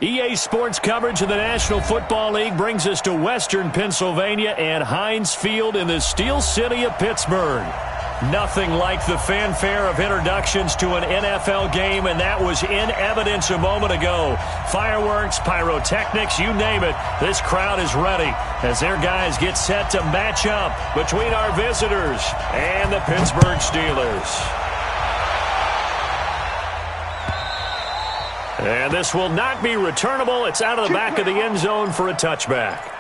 EA Sports coverage of the National Football League brings us to Western Pennsylvania and Heinz Field in the Steel City of Pittsburgh. Nothing like the fanfare of introductions to an NFL game, and that was in evidence a moment ago. Fireworks, pyrotechnics, you name it, this crowd is ready as their guys get set to match up between our visitors and the Pittsburgh Steelers. And this will not be returnable. It's out of the back of the end zone for a touchback.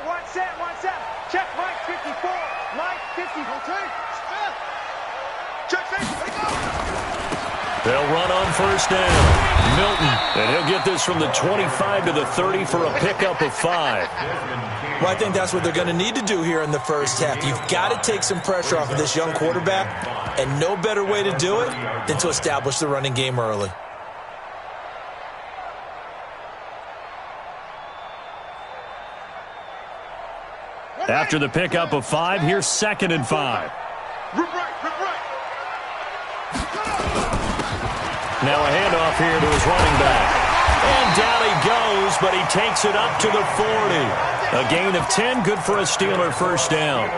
One set. Check Mike 54. Mike 54. Check safety. They'll run on first down. Milton, and he'll get this from the 25 to the 30 for a pickup of 5. Well, I think that's what they're going to need to do here in the first half. You've got to take some pressure off of this young quarterback, and no better way to do it than to establish the running game early. After the pickup of 5, here's 2nd and 5. Now a handoff here to his running back. And down he goes, but he takes it up to the 40. A gain of 10, good for a Steeler first down.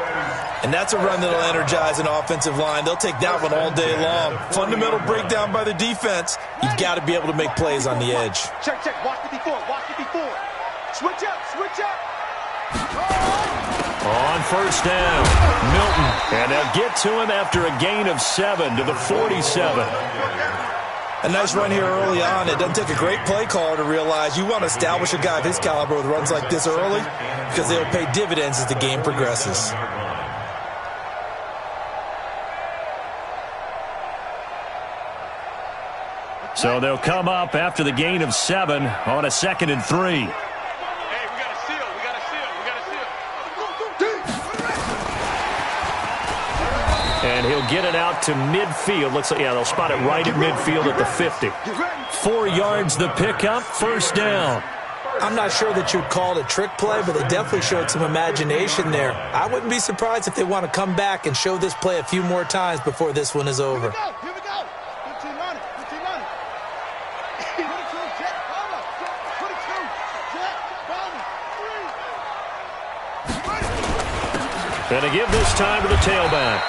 And that's a run that'll energize an offensive line. They'll take that one all day long. Fundamental breakdown by the defense. You've got to be able to make plays on the edge. Check. Watch 54. Switch up. On first down, Milton. And they'll get to him after a gain of 7 to the 47. A nice run here early on. It doesn't take a great play caller to realize you want to establish a guy of his caliber with runs like this early because they'll pay dividends as the game progresses. So they'll come up after the gain of 7 on a 2nd and 3. And he'll get it out to midfield. Looks like, yeah, they'll spot it right at midfield at the 50. 4 yards the pickup, first down. I'm not sure that you'd call it a trick play, but they definitely showed some imagination there. I wouldn't be surprised if they want to come back and show this play a few more times before this one is over. Here we go. Good team on it. And to give this time to the tailback.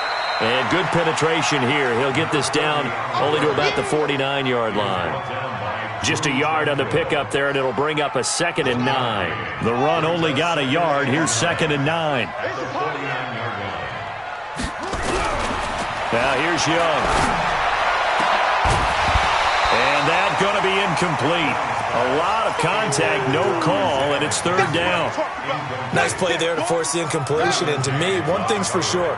And good penetration here. He'll get this down only to about the 49-yard line. Just a yard on the pickup there, and it'll bring up a 2nd and 9. The run only got a yard. Here's 2nd and 9. Now here's Young. And that's going to be incomplete. A lot of contact, no call, and it's 3rd down. Nice play there to force the incompletion. And to me, one thing's for sure.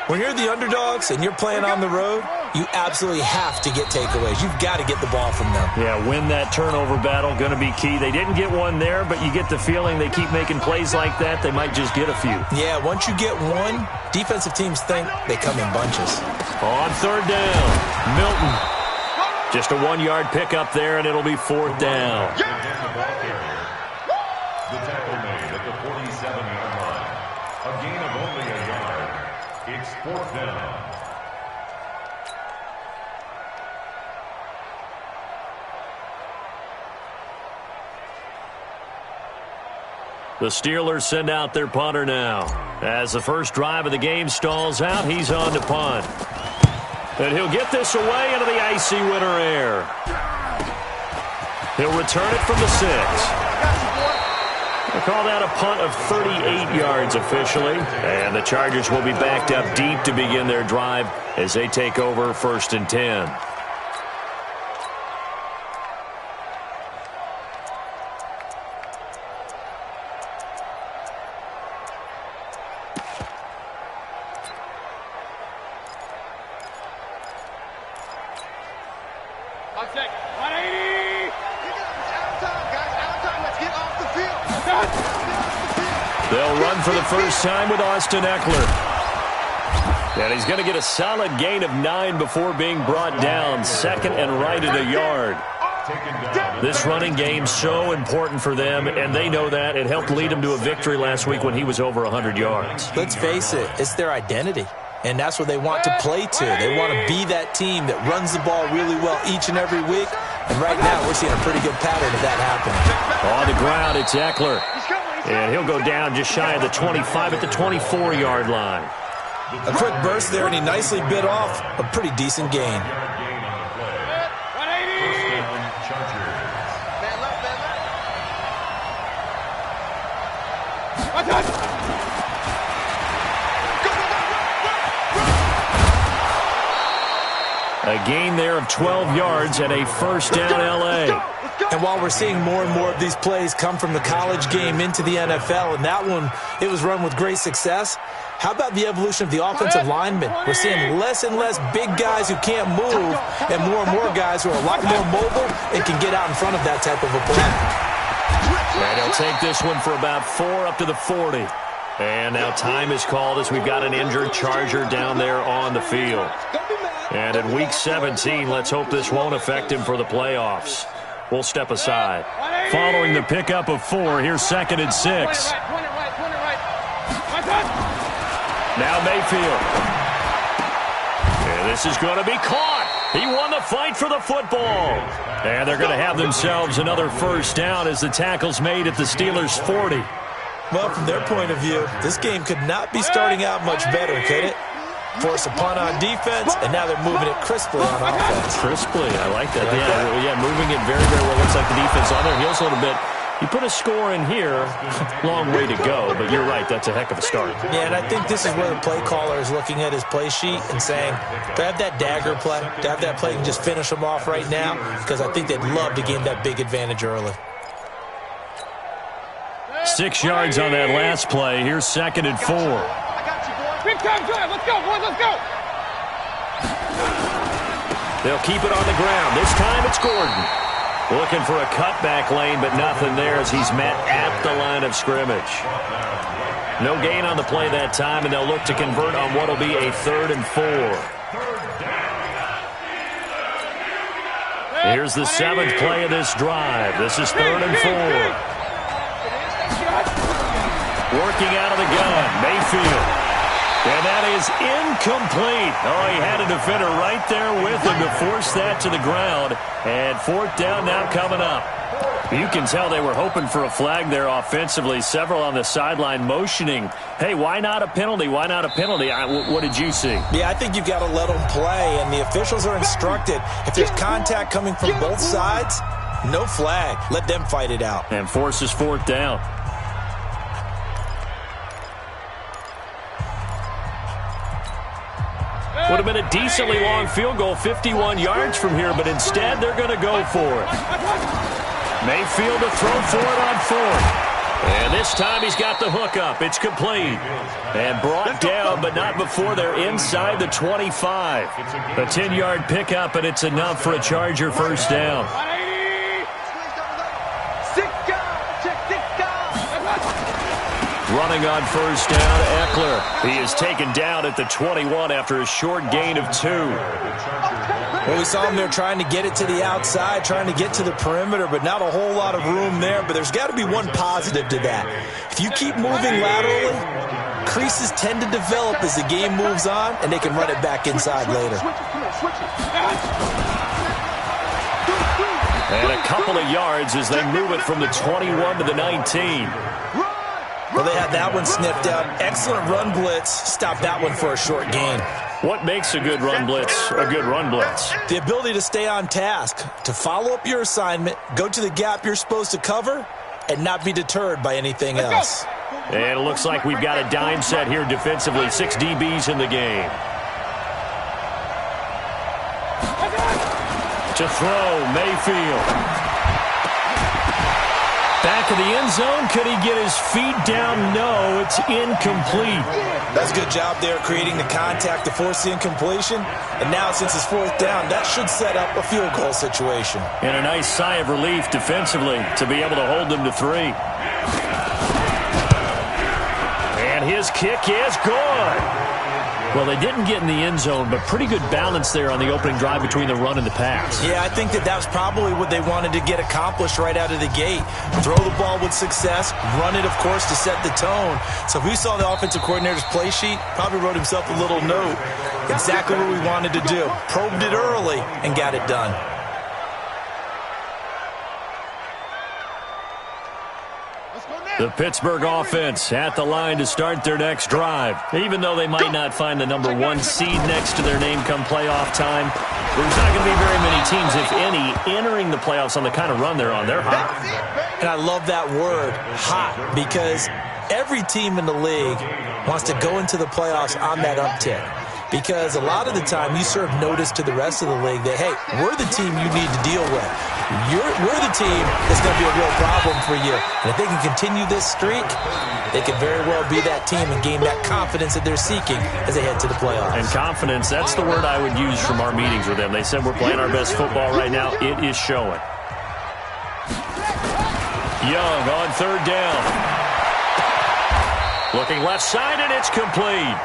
When you're the underdogs and you're playing on the road, you absolutely have to get takeaways. You've got to get the ball from them. Yeah, win that turnover battle, going to be key. They didn't get one there, but you get the feeling they keep making plays like that, they might just get a few. Yeah, once you get one, defensive teams think they come in bunches. On 3rd down, Milton. Just a 1-yard pickup there, and it'll be 4th down. The tackle made at the 47-yard line. A gain of only a yard. It's 4th down. The Steelers send out their punter now. As the first drive of the game stalls out, he's on to punt. And he'll get this away into the icy winter air. He'll return it from the 6. They call that a punt of 38 yards officially. And the Chargers will be backed up deep to begin their drive as they take over 1st and 10. They'll run for the first time with Austin Eckler. And he's going to get a solid gain of 9 before being brought down. 2nd and right at a yard. This running game so important for them, and they know that. It helped lead them to a victory last week when he was over 100 yards. Let's face it, it's their identity, and that's what they want to play to. They want to be that team that runs the ball really well each and every week, and right now we're seeing a pretty good pattern of that happening. On the ground, it's Eckler, and he'll go down just shy of the 25 at the 24-yard line. A quick burst there, and he nicely bit off a pretty decent gain. A gain there of 12 yards and a first down L.A. And while we're seeing more and more of these plays come from the college game into the NFL, and that one, it was run with great success, how about the evolution of the offensive linemen? We're seeing less and less big guys who can't move and more guys who are a lot more mobile and can get out in front of that type of a play. And he'll take this one for about 4 up to the 40. And now time is called as we've got an injured Charger down there on the field. And in Week 17, let's hope this won't affect him for the playoffs. We'll step aside. Following the pickup of 4, here's 2nd and 6. Now Mayfield. And this is going to be caught. He won the fight for the football. And they're going to have themselves another first down as the tackle's made at the Steelers' 40. Well, from their point of view, this game could not be starting out much better, could it? Force a punt on defense, and now they're moving it crisply on offense. Crisply, I like that. Yeah, moving it very, very well. Looks like the defense on their heels a little bit. You put a score in here, long way to go, but you're right, that's a heck of a start. Yeah, and I think this is where the play caller is looking at his play sheet and saying, to have that dagger play, to have that play and just finish them off right now, because I think they'd love to gain that big advantage early. 6 yards on that last play. Here's 2nd and 4. Big time drive. Let's go, boys. Let's go. They'll keep it on the ground. This time it's Gordon. Looking for a cutback lane, but nothing there as he's met at the line of scrimmage. No gain on the play that time, and they'll look to convert on what will be a 3rd and 4. Here's the 7th play of this drive. This is 3rd and 4. Working out of the gun, Mayfield. And that is incomplete. Oh, he had a defender right there with him to force that to the ground. And 4th down now coming up. You can tell they were hoping for a flag there offensively. Several on the sideline motioning, hey, why not a penalty? Why not a penalty? What did you see? Yeah, I think you've got to let them play. And the officials are instructed, if there's contact coming from both sides, no flag. Let them fight it out. And forces 4th down. Would have been a decently long field goal, 51 yards from here, but instead they're going to go for it. Mayfield to throw for it on 4th. And this time he's got the hook up. It's complete. And brought down, but not before they're inside the 25. A 10-yard pickup, and it's enough for a Charger first down. Running on first down, Eckler. He is taken down at the 21 after a short gain of 2. Well, we saw him there trying to get it to the outside, trying to get to the perimeter, but not a whole lot of room there. But there's got to be one positive to that. If you keep moving laterally, creases tend to develop as the game moves on, and they can run it back inside later. And a couple of yards as they move it from the 21 to the 19. Well, they had that one sniffed out. Excellent run blitz. Stop that one for a short gain. What makes a good run blitz a good run blitz? The ability to stay on task, to follow up your assignment, go to the gap you're supposed to cover, and not be deterred by anything else. And it looks like we've got a dime set here defensively. 6 DBs in the game. To throw, Mayfield. Back of the end zone. Could he get his feet down? No, it's incomplete. That's a good job there creating the contact to force the incompletion. And now since it's 4th down, that should set up a field goal situation. And a nice sigh of relief defensively to be able to hold them to 3. And his kick is good. Well, they didn't get in the end zone, but pretty good balance there on the opening drive between the run and the pass. Yeah, I think that was probably what they wanted to get accomplished right out of the gate. Throw the ball with success, run it, of course, to set the tone. So if we saw the offensive coordinator's play sheet, probably wrote himself a little note. Exactly what we wanted to do. Probed it early and got it done. The Pittsburgh offense at the line to start their next drive. Even though they might not find the #1 seed next to their name come playoff time, there's not going to be very many teams, if any, entering the playoffs on the kind of run they're on. They're hot. And I love that word, hot, because every team in the league wants to go into the playoffs on that uptick. Because a lot of the time you serve notice to the rest of the league that, hey, we're the team you need to deal with. We're the team that's going to be a real problem for you. And if they can continue this streak, they could very well be that team and gain that confidence that they're seeking as they head to the playoffs. And confidence, that's the word I would use from our meetings with them. They said we're playing our best football right now. It is showing. Young on third down. Looking left side, and it's complete.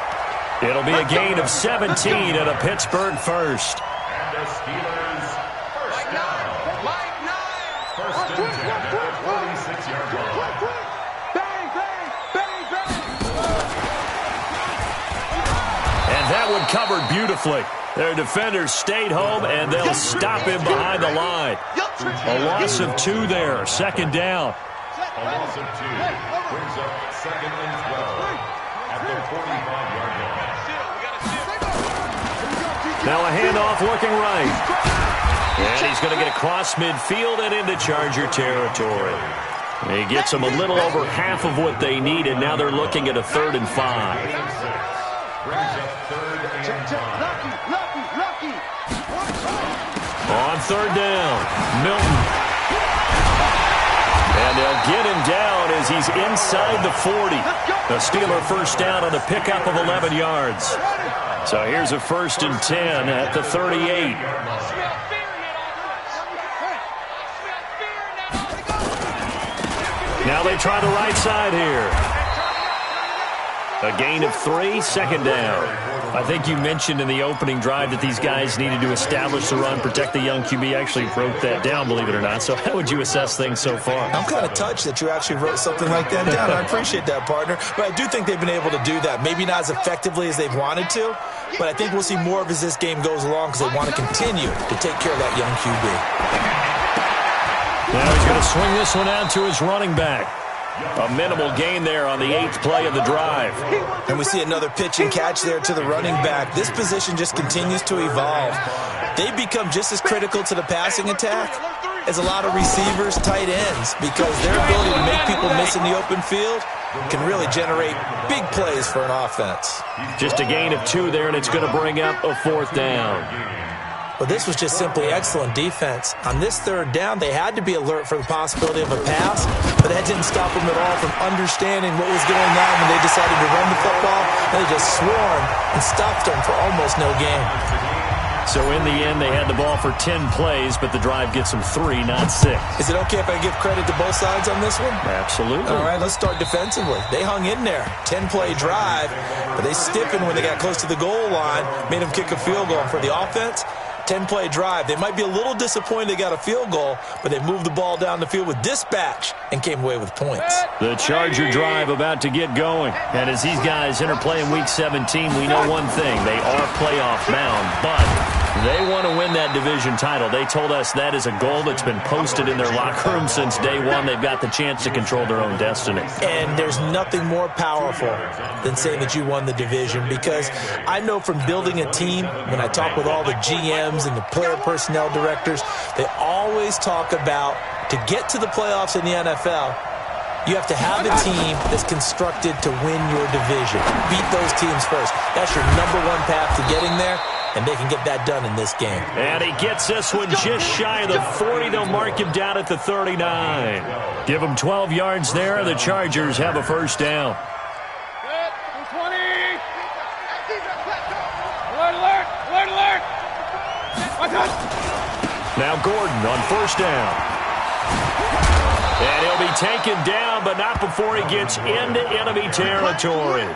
It'll be a gain of 17 and a Pittsburgh first. And the Steelers first down. First and 10 at the 46-yard line. Bang, bang, bang, bang. And that one covered beautifully. Their defenders stayed home, and they'll stop him behind the line. A loss of 2 there, second down. A loss of 2 brings up second and 12 at the 45-yard line. Now a handoff looking right. And he's going to get across midfield and into Charger territory. He gets them a little over half of what they needed. Now they're looking at a 3rd and 5. Brings up 3rd and 5. On 3rd down, Milton. And they'll get him down as he's inside the 40. The Steeler first down on a pickup of 11 yards. So here's a 1st and 10 at the 38. Now they try the right side here. A gain of 3, second down. I think you mentioned in the opening drive that these guys needed to establish the run, protect the young QB. Actually wrote that down, believe it or not. So how would you assess things so far? I'm kind of touched that you actually wrote something like that down. I appreciate that, partner. But I do think they've been able to do that. Maybe not as effectively as they've wanted to, but I think we'll see more of as this game goes along because they want to continue to take care of that young QB. Now he's going to swing this one out to his running back. A minimal gain there on the 8th play of the drive. And we see another pitch and catch there to the running back. This position just continues to evolve. They become just as critical to the passing attack as a lot of receivers, tight ends, because their ability to make people miss in the open field can really generate big plays for an offense. Just a gain of 2 there, and it's going to bring up a 4th down. Well, this was just simply excellent defense. On this 3rd down, they had to be alert for the possibility of a pass, but that didn't stop them at all from understanding what was going on when they decided to run the football. They just swarmed and stopped them for almost no gain. So in the end, they had the ball for 10 plays, but the drive gets them 3, not 6. Is it okay if I give credit to both sides on this one? Absolutely. All right, let's start defensively. They hung in there. 10-play drive, but they stiffened when they got close to the goal line, made them kick a field goal. For the offense, 10-play drive. They might be a little disappointed they got a field goal, but they moved the ball down the field with dispatch and came away with points. The Charger drive about to get going. And as these guys interplay in Week 17, we know one thing. They are playoff bound, but they want to win that division title. They told us that is a goal that's been posted in their locker room since day one. They've got the chance to control their own destiny. And there's nothing more powerful than saying that you won the division, because I know from building a team, when I talk with all the GMs and the player personnel directors, they always talk about, to get to the playoffs in the NFL, you have to have a team that's constructed to win your division. Beat those teams first. That's your #1 path to getting there, and they can get that done in this game. And he gets this one just shy of the 40. They'll mark him down at the 39. Give him 12 yards there. The Chargers have a first down. Now Gordon on first down. And he'll be taken down, but not before he gets into enemy territory.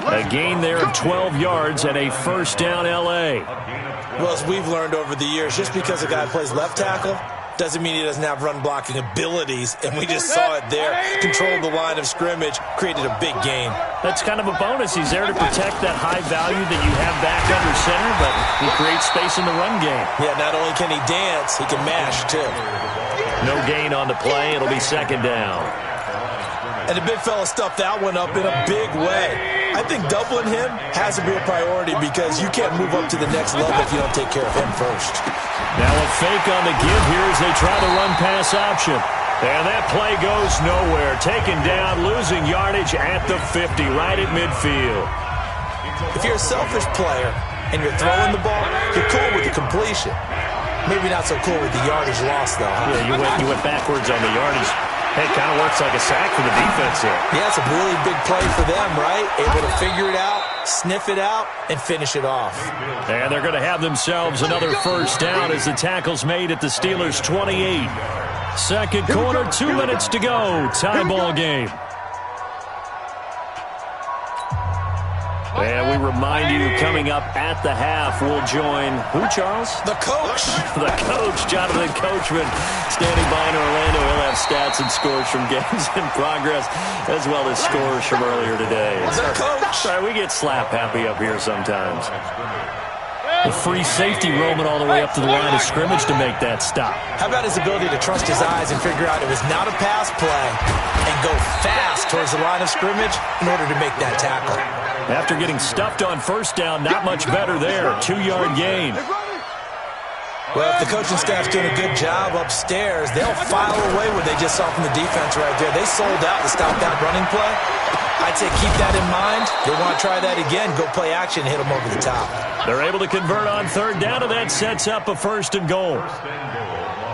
A gain there of 12 yards and a first down L.A. Well, as we've learned over the years, just because a guy plays left tackle doesn't mean he doesn't have run-blocking abilities, and we just saw it there. Controlled the line of scrimmage, created a big gain. That's kind of a bonus. He's there to protect that high value that you have back under center, but he creates space in the run game. Yeah, not only can he dance, he can mash, too. No gain on the play. It'll be second down. And the big fella stuffed that one up in a big way. I think doubling him has to be a priority because you can't move up to the next level if you don't take care of him first. Now a fake on the give here as they try the run-pass option. And that play goes nowhere. Taken down, losing yardage at the 50, right at midfield. If you're a selfish player and you're throwing the ball, you're cool with the completion. Maybe not so cool with the yardage loss, though. Huh? Yeah, you went backwards on the yardage. Hey, it kind of works like a sack for the defense here. Yeah, it's a really big play for them, right? Able to figure it out, sniff it out, and finish it off. And they're going to have themselves another first down as the tackle's made at the Steelers' 28. Second quarter, 2 minutes to go. Tie ball game. And we remind you, coming up at the half, we'll join who, Charles? The coach. The coach, Jonathan Coachman, standing by in Orlando. He'll have stats and scores from games in progress, as well as scores from earlier today. The coach. Sorry, we get slap happy up here sometimes. The free safety roaming all the way up to the line of scrimmage to make that stop. How about his ability to trust his eyes and figure out it was not a pass play and go fast towards the line of scrimmage in order to make that tackle? After getting stuffed on first down, not much better there. 2-yard gain. Well, if the coaching staff's doing a good job upstairs, they'll file away what they just saw from the defense right there. They sold out to stop that running play. I'd say keep that in mind. They want to try that again. Go play action and hit them over the top. They're able to convert on third down, and that sets up a first and goal.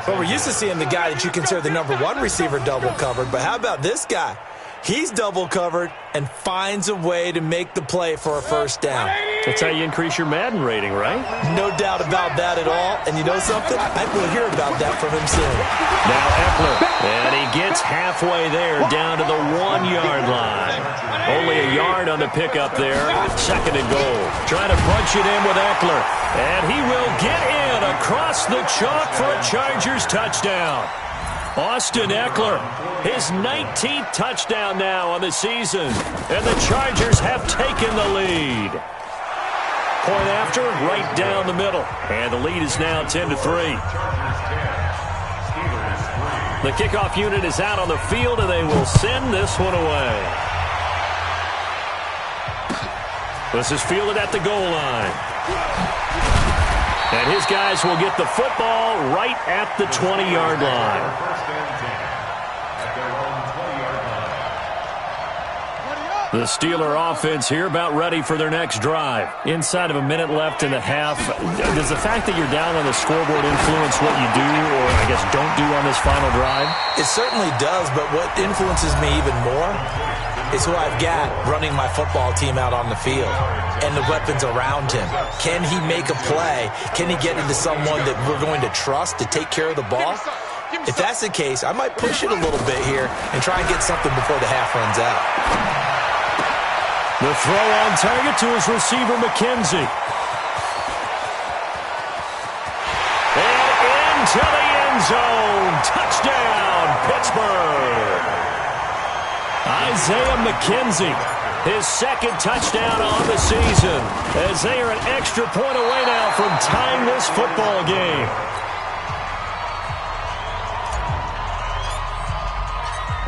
But we're used to seeing the guy that you consider the number one receiver double covered. But how about this guy? He's double covered and finds a way to make the play for a first down. That's how you increase your Madden rating, right? No doubt about that at all. And you know something? I will hear about that from him soon. Now Eckler, and he gets halfway there down to the 1-yard line. Only a yard on the pickup there. Second and goal. Trying to punch it in with Eckler. And he will get in across the chalk for a Chargers touchdown. Austin Eckler, his 19th touchdown now on the season, and the Chargers have taken the lead. Point after, right down the middle, and the lead is now 10-3. The kickoff unit is out on the field, and they will send this one away. This is fielded at the goal line. And his guys will get the football right at the 20-yard line. The Steeler offense here about ready for their next drive. Inside of a minute left in the half. Does the fact that you're down on the scoreboard influence what you do, or I guess don't do on this final drive? It certainly does, but what influences me even more is who I've got running my football team out on the field and the weapons around him. Can he make a play? Can he get into someone that we're going to trust to take care of the ball? If that's the case, I might push it a little bit here and try and get something before the half runs out. The throw on target to his receiver, McKenzie. And into the end zone. Touchdown, Pittsburgh. Isaiah McKenzie, his second touchdown on the season, as they are an extra point away now from tying this football game.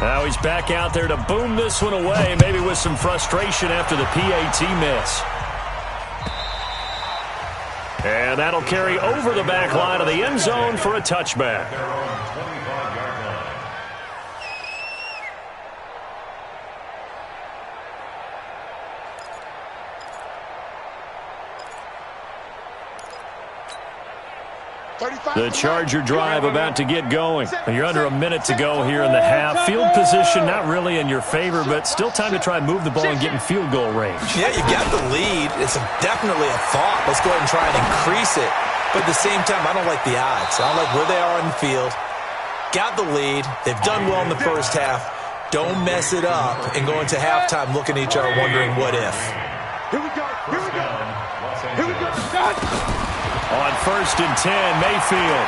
Now he's back out there to boom this one away, maybe with some frustration after the PAT miss. And that'll carry over the back line of the end zone for a touchback. The Charger drive about to get going. You're under a minute to go here in the half. Field position not really in your favor, but still time to try and move the ball and get in field goal range. Yeah, you got the lead. It's definitely a thought. Let's go ahead and try and increase it. But at the same time, I don't like the odds. I don't like where they are on the field. Got the lead. They've done well in the first half. Don't mess it up and go into halftime looking at each other wondering what if. Here we go. Here we go. Here we go. On 1st and 10, Mayfield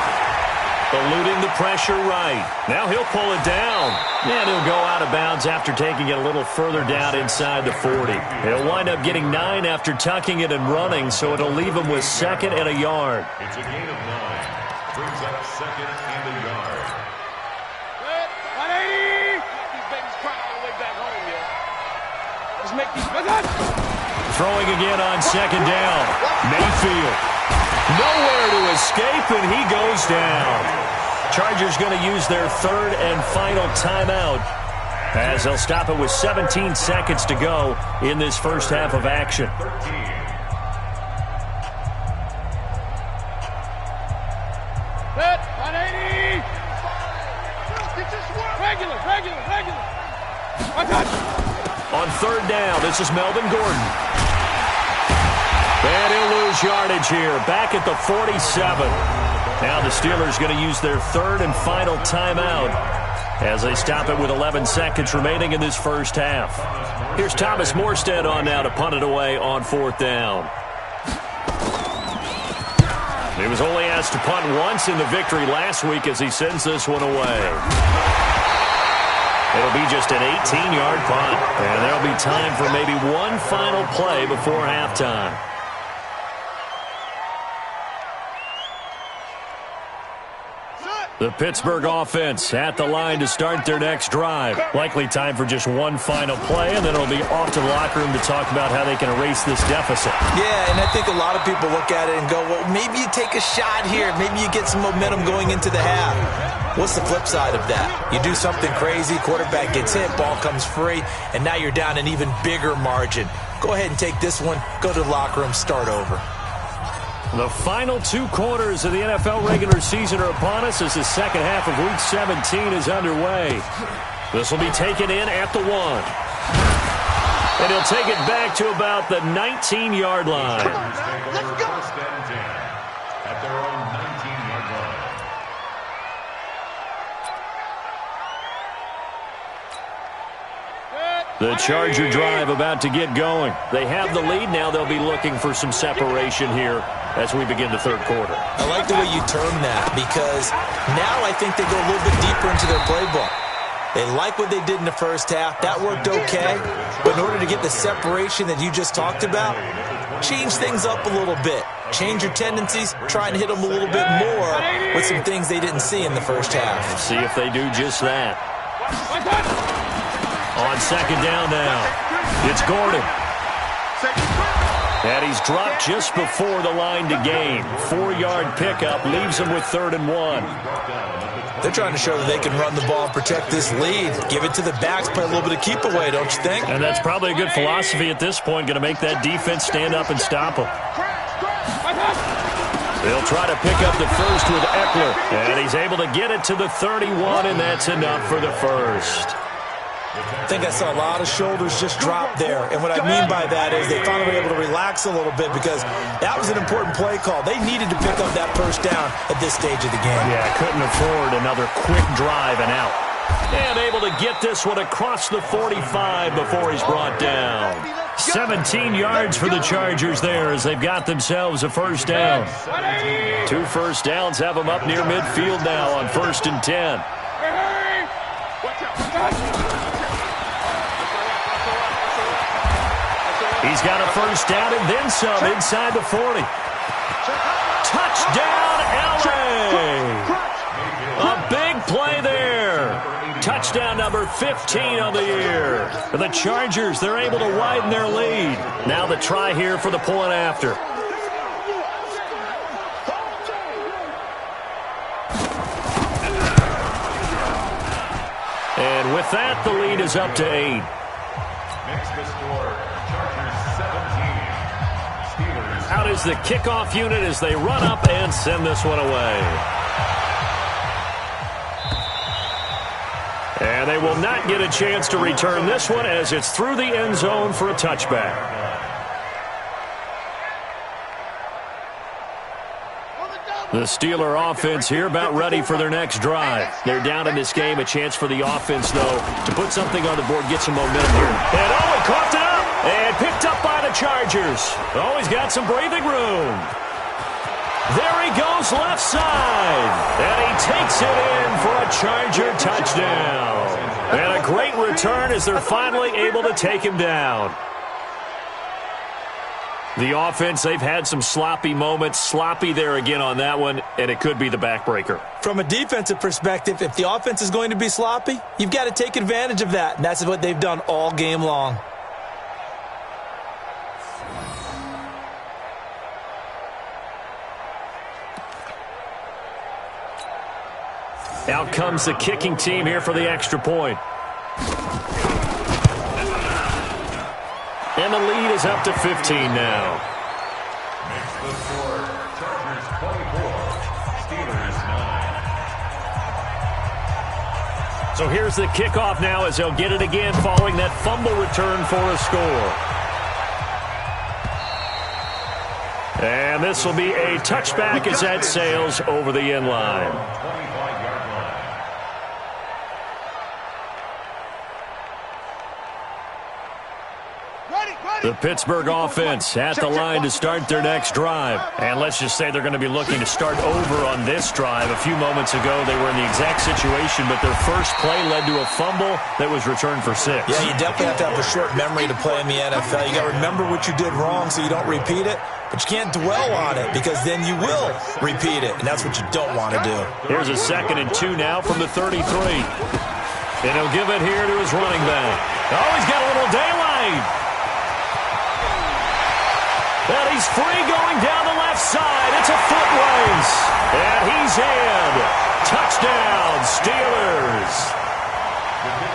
eluding the pressure right. Now he'll pull it down. And he'll go out of bounds after taking it a little further down inside the 40. He'll wind up getting 9 after tucking it and running, so it'll leave him with 2nd and a yard. It's a gain of 9. Brings up 2nd and a yard. 180. These babies crying all the way back home, yeah. Let's make these. Throwing again on 2nd down. Mayfield. Nowhere to escape, and he goes down. Chargers going to use their 3rd and final timeout as they'll stop it with 17 seconds to go in this first half of action. 13. Set. 180. Regular. One touch. On 3rd down, this is Melvin Gordon. And he'll lose yardage here, back at the 47. Now the Steelers going to use their 3rd and final timeout as they stop it with 11 seconds remaining in this first half. Here's Thomas Morstead on now to punt it away on 4th down. He was only asked to punt once in the victory last week as he sends this one away. It'll be just an 18-yard punt, and there'll be time for maybe one final play before halftime. The Pittsburgh offense at the line to start their next drive. Likely time for just one final play, and then it'll be off to the locker room to talk about how they can erase this deficit. Yeah, and I think a lot of people look at it and go, well, maybe you take a shot here. Maybe you get some momentum going into the half. What's the flip side of that? You do something crazy, quarterback gets hit, ball comes free, and now you're down an even bigger margin. Go ahead and take this one, go to the locker room, start over. The final 2 quarters of the NFL regular season are upon us as the second half of Week 17 is underway. This will be taken in at the 1. And he'll take it back to about the 19-yard line. Let's go. 1st and 10 at their own 19-yard line. The Charger drive about to get going. They have the lead. Now they'll be looking for some separation here as we begin the 3rd quarter. I like the way you term that because now I think they go a little bit deeper into their playbook. They like what they did in the first half. That worked okay. But in order to get the separation that you just talked about, change things up a little bit. Change your tendencies. Try and hit them a little bit more with some things they didn't see in the first half. See if they do just that. On 2nd down now, it's Gordon. And he's dropped just before the line to gain. 4-yard pickup leaves him with 3rd and 1. They're trying to show that they can run the ball and protect this lead. Give it to the backs, play a little bit of keep away, don't you think? And that's probably a good philosophy at this point, going to make that defense stand up and stop them. They'll try to pick up the first with Eckler. And he's able to get it to the 31, and that's enough for the first. I think I saw a lot of shoulders just drop there. And what I mean by that is they finally were able to relax a little bit because that was an important play call. They needed to pick up that first down at this stage of the game. Yeah, couldn't afford another quick drive and out. And able to get this one across the 45 before he's brought down. 17 yards for the Chargers there as they've got themselves a first down. 2 first downs have them up near midfield now on 1st and 10. He's got a first down and then some inside the 40. Touchdown, LA! A big play there. Touchdown number 15 on the year. For the Chargers, they're able to widen their lead. Now the try here for the point after. And with that, the lead is up to 8. Makes the score, Chargers 17, Steelers. Out is the kickoff unit as they run up and send this one away. And they will not get a chance to return this one as it's through the end zone for a touchback. The Steeler offense here about ready for their next drive. They're down in this game. A chance for the offense, though, to put something on the board, get some momentum here. And he coughed it up and picked up by the Chargers. He's got some breathing room. There he goes left side. And he takes it in for a Charger touchdown. And a great return as they're finally able to take him down. The offense, they've had some sloppy moments. Sloppy there again on that one, and it could be the backbreaker. From a defensive perspective, if the offense is going to be sloppy, you've got to take advantage of that, and that's what they've done all game long. Out comes the kicking team here for the extra point. And the lead is up to 15 now. Makes the score Chargers 24, Steelers 9. So here's the kickoff now as they'll get it again following that fumble return for a score. And this will be a touchback as that sails over the end line. The Pittsburgh offense at the line to start their next drive. And let's just say they're going to be looking to start over on this drive. A few moments ago, they were in the exact situation, but their first play led to a fumble that was returned for 6. Yeah, you definitely have to have a short memory to play in the NFL. You got to remember what you did wrong so you don't repeat it, but you can't dwell on it because then you will repeat it, and that's what you don't want to do. Here's a 2nd and 2 now from the 33. And he'll give it here to his running back. He's got a little daylight. And he's free going down the left side. It's a foot race. And he's in. Touchdown, Steelers.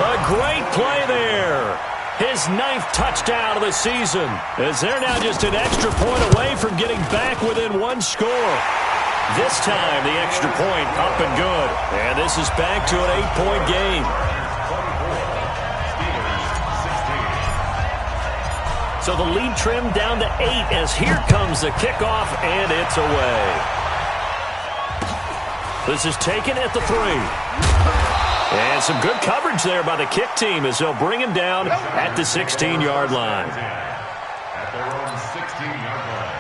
A great play there. His 9th touchdown of the season. As they're now just an extra point away from getting back within 1 score. This time, the extra point up and good. And this is back to an 8-point game. So the lead trimmed down to 8 as here comes the kickoff, and it's away. This is taken at the 3. And some good coverage there by the kick team as they'll bring him down at the 16-yard line. At their own 16-yard line.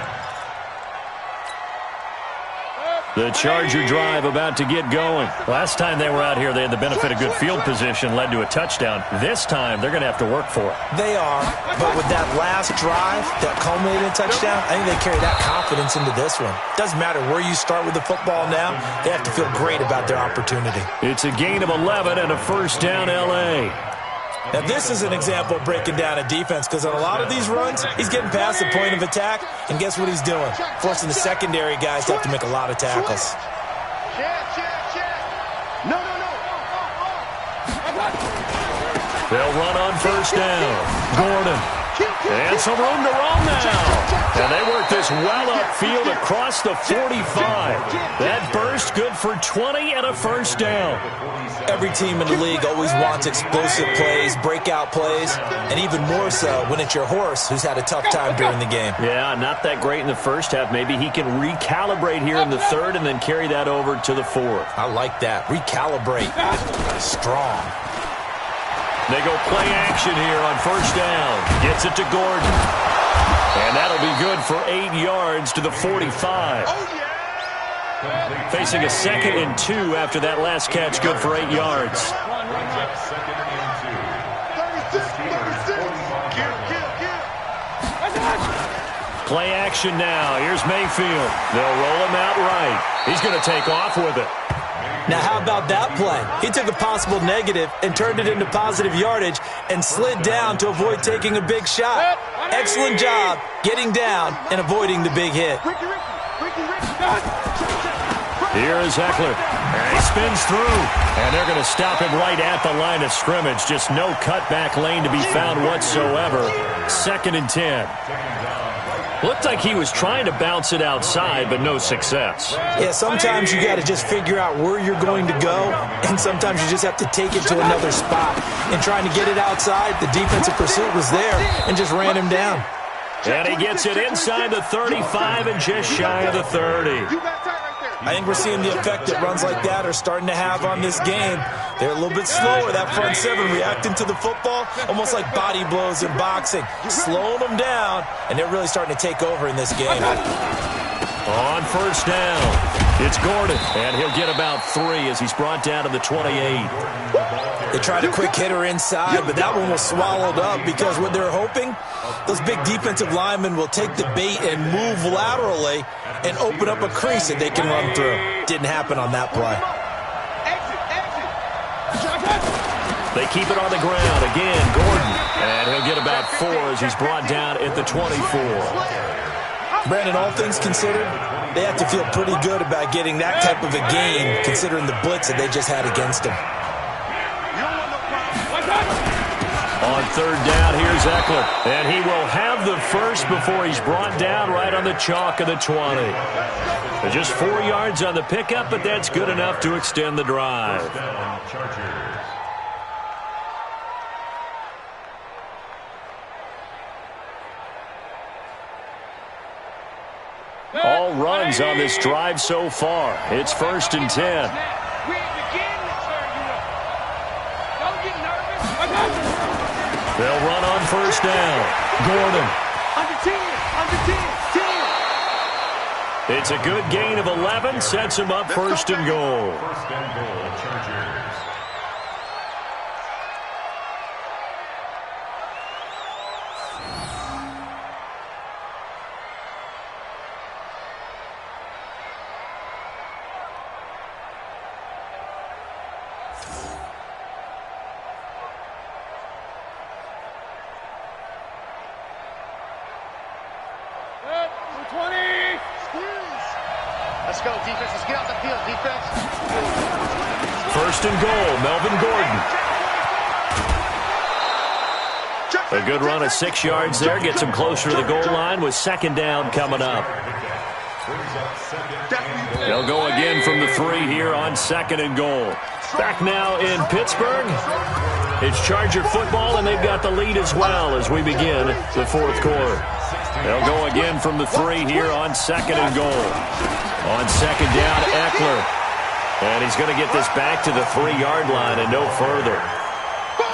The Charger drive about to get going. Last time they were out here, they had the benefit of good field position, led to a touchdown. This time, they're going to have to work for it. They are, but with that last drive that culminated in a touchdown, I think they carry that confidence into this one. Doesn't matter where you start with the football now, they have to feel great about their opportunity. It's a gain of 11 and a first down L.A. Now, this is an example of breaking down a defense because on a lot of these runs, he's getting past the point of attack, and guess what he's doing? Forcing the secondary guys to have to make a lot of tackles. They'll run on first down. Gordon. And some room to roam now. And they work this well upfield across the 45. That burst good for 20 and a first down. Every team in the league always wants explosive plays, breakout plays, and even more so when it's your horse who's had a tough time during the game. Yeah, not that great in the first half. Maybe he can recalibrate here in the 3rd and then carry that over to the 4th. I like that. Recalibrate. Strong. They go play action here on first down. Gets it to Gordon. And that'll be good for 8 yards to the 45. Facing a 2nd and 2 after that last catch, good for 8 yards. Play action now. Here's Mayfield. They'll roll him out right. He's going to take off with it. Now, how about that play? He took a possible negative and turned it into positive yardage and slid down to avoid taking a big shot. Excellent job getting down and avoiding the big hit. Here is Eckler. And he spins through. And they're going to stop him right at the line of scrimmage. Just no cutback lane to be found whatsoever. 2nd and 10. Looked like he was trying to bounce it outside, but no success. Yeah, sometimes you got to just figure out where you're going to go, and sometimes you just have to take it to another spot. And trying to get it outside, the defensive pursuit was there and just ran him down. And he gets it inside the 35 and just shy of the 30. I think we're seeing the effect that runs like that are starting to have on this game. They're a little bit slower, that front seven, reacting to the football, almost like body blows in boxing, slowing them down, and they're really starting to take over in this game. On first down, it's Gordon, and he'll get about 3 as he's brought down to the 28. They tried a quick hitter inside, but that one was swallowed up because what they're hoping, those big defensive linemen will take the bait and move laterally and open up a crease that they can run through. Didn't happen on that play. They keep it on the ground. Again, Gordon. And he'll get about 4 as he's brought down at the 24. Brandon, all things considered, they have to feel pretty good about getting that type of a gain considering the blitz that they just had against them. On third down, here's Eckler. And he will have the first before he's brought down right on the chalk of the 20. Just 4 yards on the pickup, but that's good enough to extend the drive. All runs on this drive so far. It's 1st and 10. They'll run on first down. Gordon. Under 10. It's a good gain of 11. Sets him up 1st and goal. First and goal, Chargers. Let's go, defense. Let's get out the field, defense. 1st and goal, Melvin Gordon. A good run of 6 yards there. Gets him closer to the goal line with 2nd down coming up. They'll go again from the 3 here on 2nd and goal. Back now in Pittsburgh. It's Charger football, and they've got the lead as well as we begin the 4th quarter. They'll go again from the 3 here on 2nd and goal. On 2nd down, Eckler. And he's going to get this back to the 3-yard line and no further.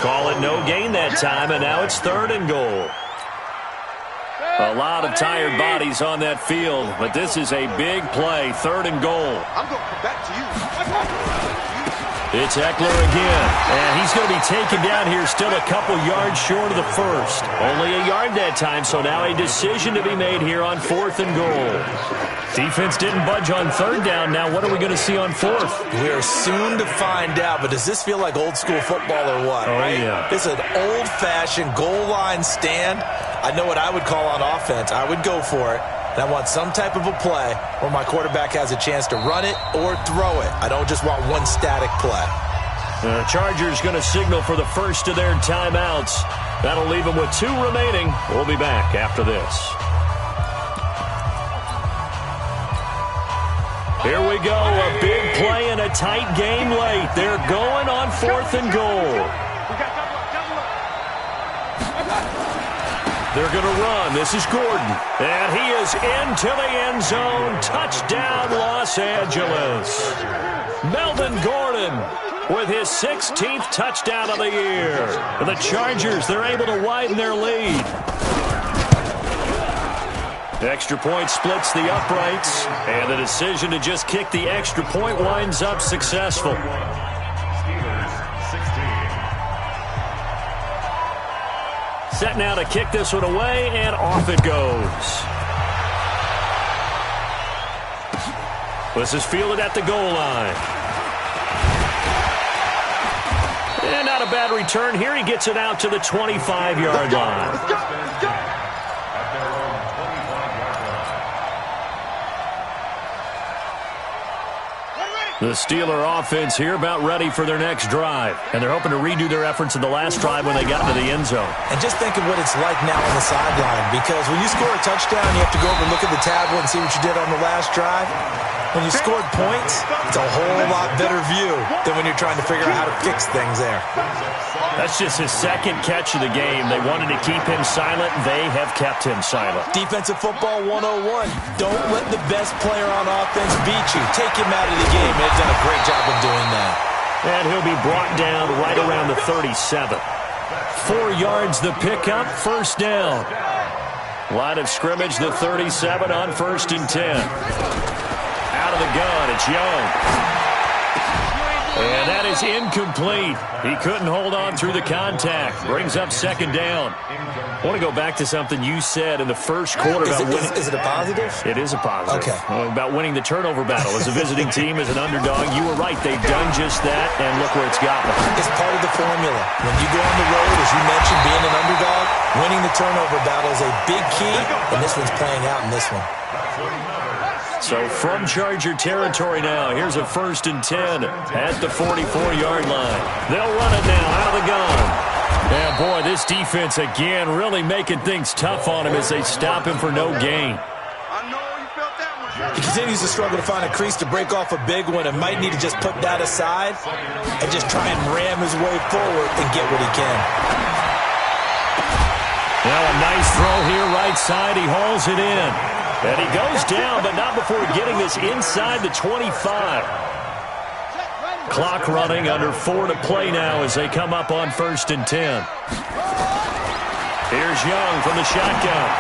Call it no gain that time, and now it's 3rd and goal. A lot of tired bodies on that field, but this is a big play, 3rd and goal. I'm going to come back to you. It's Eckler again, and he's going to be taken down here still a couple yards short of the 1st. Only a yard that time, so now a decision to be made here on 4th and goal. Defense didn't budge on 3rd down. Now what are we going to see on 4th? We are soon to find out, but does this feel like old school football or what? Oh, right? yeah. This is an old-fashioned goal line stand. I know what I would call on offense. I would go for it. And I want some type of a play where my quarterback has a chance to run it or throw it. I don't just want one static play. The Chargers going to signal for the first of their timeouts. That'll leave them with 2 remaining. We'll be back after this. Here we go, a big play in a tight game late. They're going on 4th and goal. They're going to run. This is Gordon. And he is into the end zone. Touchdown, Los Angeles. Melvin Gordon with his 16th touchdown of the year. And the Chargers, they're able to widen their lead. The extra point splits the uprights, and the decision to just kick the extra point winds up successful. Set now to kick this one away, and off it goes. This is fielded at the goal line. And not a bad return here. He gets it out to the 25-yard line. The Steeler offense here about ready for their next drive. And they're hoping to redo their efforts in the last drive when they got into the end zone. And just think of what it's like now on the sideline. Because when you score a touchdown, you have to go over and look at the tablet and see what you did on the last drive. When you scored points, it's a whole lot better view than when you're trying to figure out how to fix things there. That's just his second catch of the game. They wanted to keep him silent. They have kept him silent. Defensive football 101. Don't let the best player on offense beat you. Take him out of the game. They've done a great job of doing that. And he'll be brought down right around the 37. 4 yards the pickup, first down. Line of scrimmage, the 37 on 1st and 10. Out of the gun, it's Young. And that is incomplete. He couldn't hold on through the contact. Brings up 2nd down. I want to go back to something you said in the first quarter about winning. Is it a positive? It is a positive. Okay. About winning the turnover battle as a visiting team, as an underdog. You were right. They've done just that, and look where it's gotten them. It's part of the formula. When you go on the road, as you mentioned, being an underdog, winning the turnover battle is a big key, and this one's playing out in this one. So from Charger territory now, here's a 1st and 10 at the 44-yard line. They'll run it now out of the gun. Yeah, boy, this defense again really making things tough on him as they stop him for no gain. He continues to struggle to find a crease to break off a big one and might need to just put that aside and just try and ram his way forward and get what he can. Now a nice throw here right side. He hauls it in. And he goes down, but not before getting this inside the 25. Clock running, under 4 to play now as they come up on 1st and 10. Here's Young from the shotgun.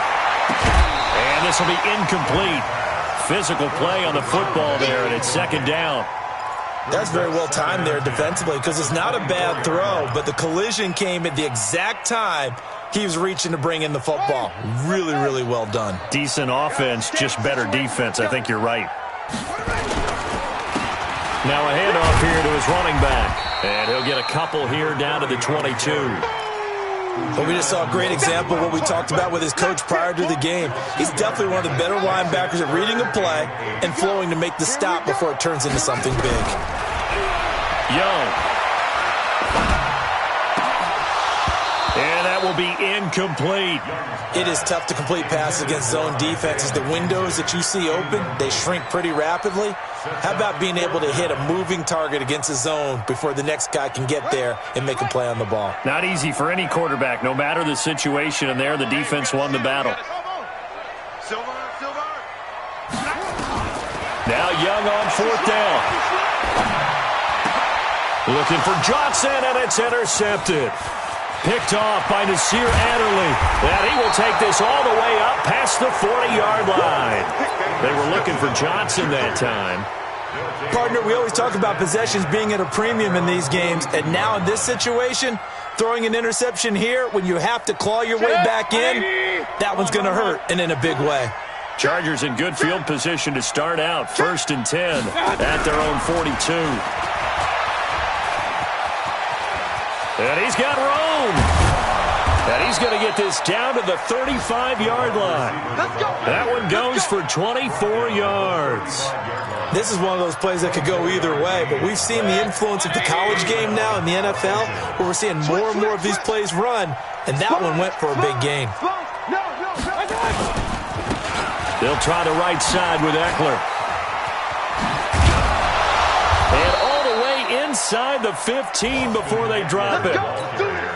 And this will be incomplete. Physical play on the football there, and it's 2nd down. That's very well timed there defensively because it's not a bad throw, but the collision came at the exact time he was reaching to bring in the football. Really, really well done. Decent offense, just better defense. I think you're right. Now a handoff here to his running back. And he'll get a couple here down to the 22. But we just saw a great example of what we talked about with his coach prior to the game. He's definitely one of the better linebackers at reading a play and flowing to make the stop before it turns into something big. Young. And that will be incomplete. It is tough to complete passes against zone defenses. The windows that you see open, they shrink pretty rapidly. How about being able to hit a moving target against a zone before the next guy can get there and make a play on the ball? Not easy for any quarterback, no matter the situation, and there the defense won the battle. Now Young on 4th down. Looking for Johnson, and it's intercepted. Picked off by Nasir Adderley. And he will take this all the way up past the 40-yard line. They were looking for Johnson that time. Partner, we always talk about possessions being at a premium in these games, and now in this situation, throwing an interception here when you have to claw your way back in, that one's going to hurt, and in a big way. Chargers in good field position to start out. 1st and 10 at their own 42. And he's got room. And he's going to get this down to the 35-yard line. That one goes for 24 yards. This is one of those plays that could go either way, but we've seen the influence of the college game now in the NFL, where we're seeing more and more of these plays run, and that one went for a big gain. They'll try the right side with Eckler. And all the way inside the 15 before they drop it.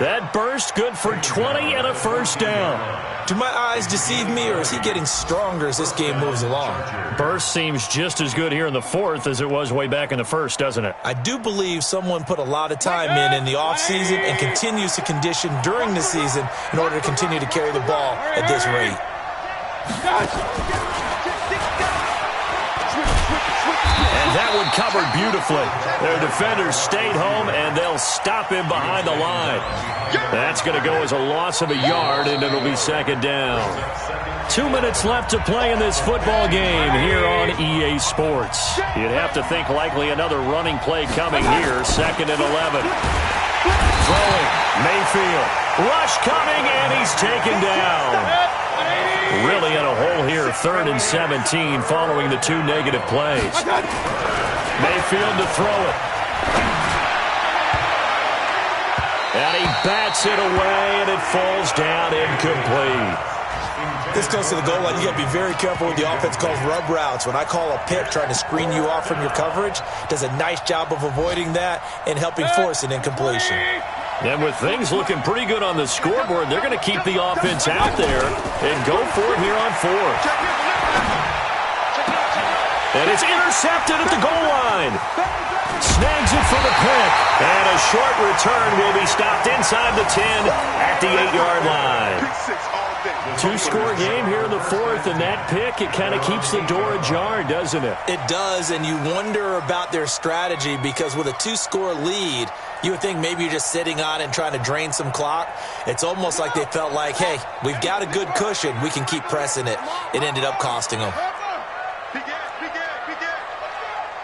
That burst good for 20 and a first down. Do my eyes deceive me, or is he getting stronger as this game moves along? Burst seems just as good here in the 4th as it was way back in the 1st, doesn't it? I do believe someone put a lot of time in the offseason and continues to condition during the season in order to continue to carry the ball at this rate. And that one covered beautifully. Their defenders stayed home, and they'll stop him behind the line. That's going to go as a loss of a yard, and it'll be 2nd down. 2 minutes left to play in this football game here on EA Sports. You'd have to think likely another running play coming here. 2nd and 11. Throwing, Mayfield. Rush coming, and he's taken down. Really in a hole here, 3rd and 17 following the 2 negative plays. Mayfield to throw it. And he bats it away, and it falls down incomplete. This goes to the goal line. You got to be very careful with the offense calls rub routes. When I call a pick trying to screen you off from your coverage, does a nice job of avoiding that and helping force an incompletion. And with things looking pretty good on the scoreboard, they're going to keep the offense out there and go for it here on fourth. And it's intercepted at the goal line. Snags it for the pick. And a short return will be stopped inside the 10 at the 8-yard line. Two-score game here in the fourth, and that pick, it kind of keeps the door ajar, doesn't it? It does, and you wonder about their strategy because with a two-score lead, you would think maybe you're just sitting on it and trying to drain some clock. It's almost like they felt like, hey, we've got a good cushion. We can keep pressing it. It ended up costing them.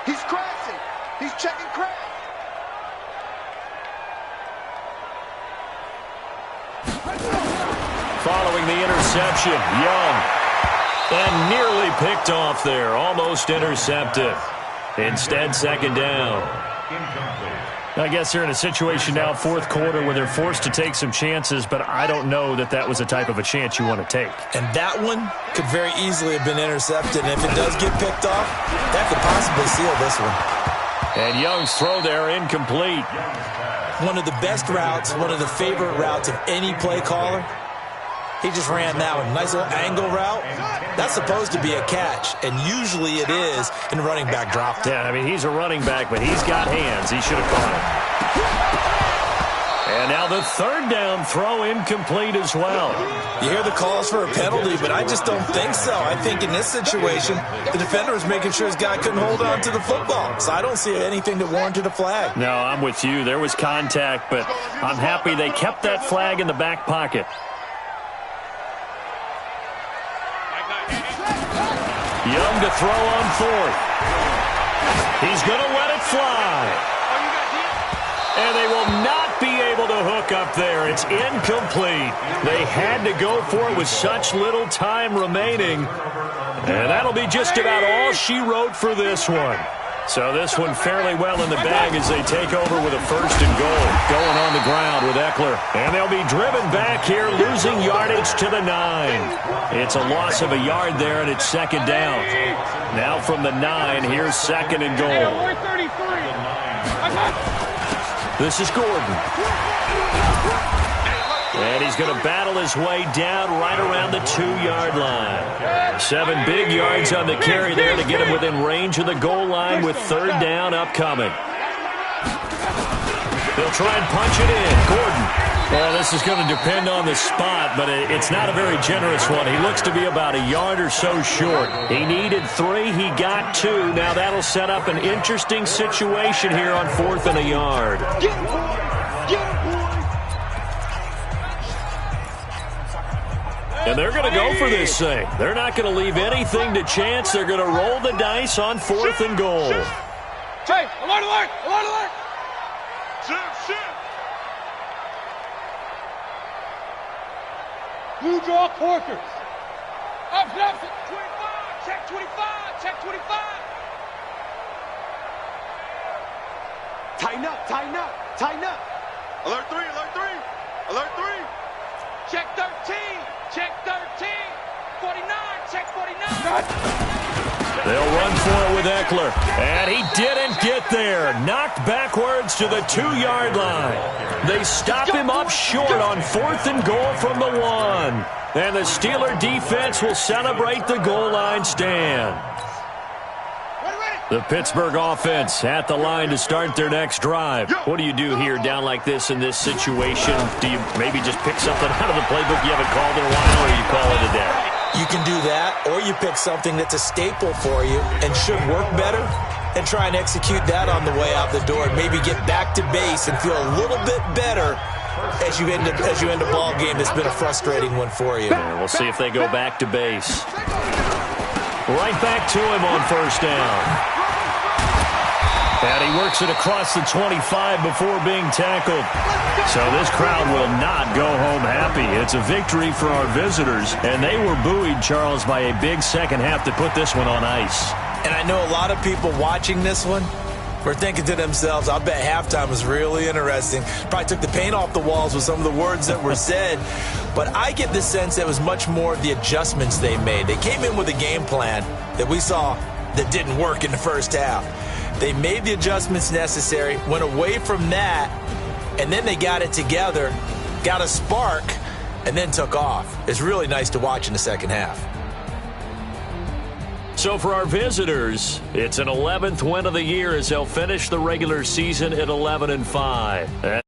He's crashing. He's checking crash. Following the interception, Young. And nearly picked off there. Almost intercepted. Instead, second down. I guess they're in a situation now, fourth quarter, where they're forced to take some chances, but I don't know that that was the type of a chance you want to take. And that one could very easily have been intercepted. And if it does get picked off, that could possibly seal this one. And Young's throw there incomplete. One of the best routes, one of the favorite routes of any play caller. He just ran that one. Nice little angle route. That's supposed to be a catch, and usually it is, and the running back dropped it. Yeah, I mean, he's a running back, but he's got hands. He should have caught it. And now the third down throw incomplete as well. You hear the calls for a penalty, but I just don't think so. I think in this situation, the defender was making sure his guy couldn't hold on to the football. So I don't see anything that warranted a flag. No, I'm with you. There was contact, but I'm happy they kept that flag in the back pocket. Young to throw on fourth. He's going to let it fly. And they will not be able to hook up there. It's incomplete. They had to go for it with such little time remaining. And that'll be just about all she wrote for this one. So this one fairly well in the bag as they take over with a first and goal. Going on the ground with Eckler. And they'll be driven back here, losing yardage to the 9. It's a loss of a yard there, and it's second down. Now from the 9, here's second and goal. This is Gordon. And he's going to battle his way down right around the 2-yard line. 7 big yards on the carry there to get him within range of the goal line with third down upcoming. They'll try and punch it in. Gordon. Well, this is going to depend on the spot, but it's not a very generous one. He looks to be about a yard or so short. He needed 3. He got 2. Now that'll set up an interesting situation here on 4th and a yard. And they're going to go for this thing. They're not going to leave anything to chance. They're going to roll the dice on 4th and goal. Hey, alert, alert, alert, alert. Blue draw Corkers. Opposite. 25. Check 25. Check 25. Tighten up. Tighten up. Tighten up. Alert 3. Alert 3. Alert 3. Check 13. Check 13. 49. Check 49. They'll run for it with Eckler. And he didn't get there. Knocked backwards to the 2-yard line. They stop him up short on 4th and goal from the 1. And the Steeler defense will celebrate the goal line stand. The Pittsburgh offense at the line to start their next drive. What do you do here down like this in this situation? Do you maybe just pick something out of the playbook you haven't called in a while, or you call it a day? You can do that, or you pick something that's a staple for you and should work better and try and execute that on the way out the door and maybe get back to base and feel a little bit better as you end a ball game that's been a frustrating one for you. Yeah, we'll see if they go back to base. Right back to him on first down. And he works it across the 25 before being tackled. So this crowd will not go home happy. It's a victory for our visitors. And they were buoyed, Charles, by a big second half to put this one on ice. And I know a lot of people watching this one were thinking to themselves, I'll bet halftime was really interesting. Probably took the paint off the walls with some of the words that were said. But I get the sense that it was much more the adjustments they made. They came in with a game plan that we saw that didn't work in the first half. They made the adjustments necessary, went away from that, and then they got it together, got a spark, and then took off. It's really nice to watch in the second half. So for our visitors, it's an 11th win of the year as they'll finish the regular season at 11-5.